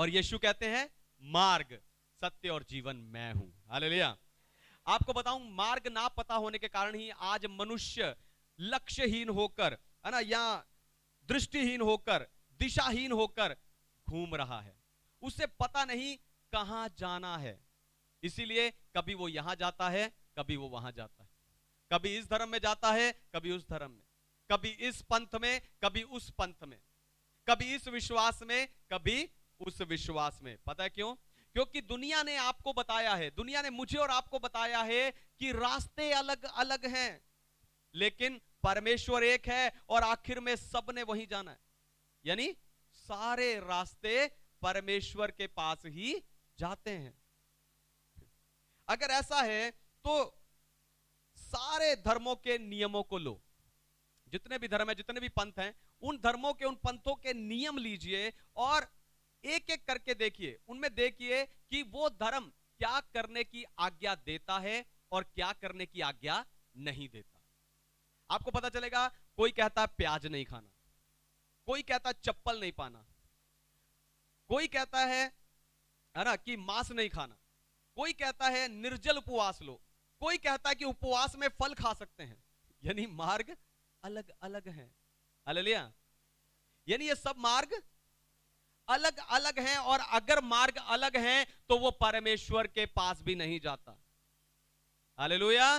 और यीशु कहते हैं मार्ग, सत्य और जीवन मैं हूं। हालेलुया। आपको बताऊं, मार्ग ना पता होने के कारण ही आज मनुष्य लक्ष्यहीन होकर, है ना, या दृष्टिहीन होकर, दिशाहीन होकर घूम रहा है। उसे पता नहीं कहां जाना है, इसीलिए कभी वो यहां जाता है, कभी वो वहां जाता है, कभी इस धर्म में जाता है, कभी उस धर्म में, कभी इस पंथ में, कभी उस पंथ में, कभी इस विश्वास में, कभी उस विश्वास में। पता है क्यों? क्योंकि दुनिया ने आपको बताया है, दुनिया ने मुझे और आपको बताया है कि रास्ते अलग अलग हैं, लेकिन परमेश्वर एक है और आखिर में सबने वहीं जाना है। यानी सारे रास्ते परमेश्वर के पास ही जाते हैं। अगर ऐसा है तो सारे धर्मों के नियमों को लो, जितने भी धर्म है, जितने भी पंथ हैं, उन धर्मों के, उन पंथों के नियम लीजिए और एक एक करके देखिए, उनमें देखिए कि वो धर्म क्या करने की आज्ञा देता है और क्या करने की आज्ञा नहीं देता। आपको पता चलेगा, कोई कहता है प्याज नहीं खाना, कोई कहता है चप्पल नहीं पाना, कोई कहता है ना कि मांस नहीं खाना, कोई कहता है निर्जल उपवास लो, कोई कहता है कि उपवास में फल खा सकते हैं। यानी मार्ग अलग अलग हैं। हालेलुया। यानी ये सब मार्ग अलग अलग हैं, और अगर मार्ग अलग हैं तो वो परमेश्वर के पास भी नहीं जाता। हालेलुया।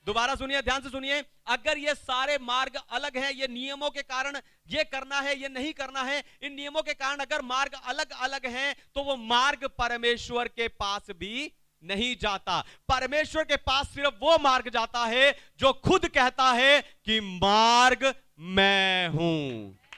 दोबारा सुनिए, ध्यान से सुनिए, अगर ये सारे मार्ग अलग हैं, ये नियमों के कारण ये करना है, ये नहीं करना है, इन नियमों के कारण अगर मार्ग अलग अलग हैं तो वो मार्ग परमेश्वर के पास भी नहीं जाता। परमेश्वर के पास सिर्फ वो मार्ग जाता है जो खुद कहता है कि मार्ग मैं हूं।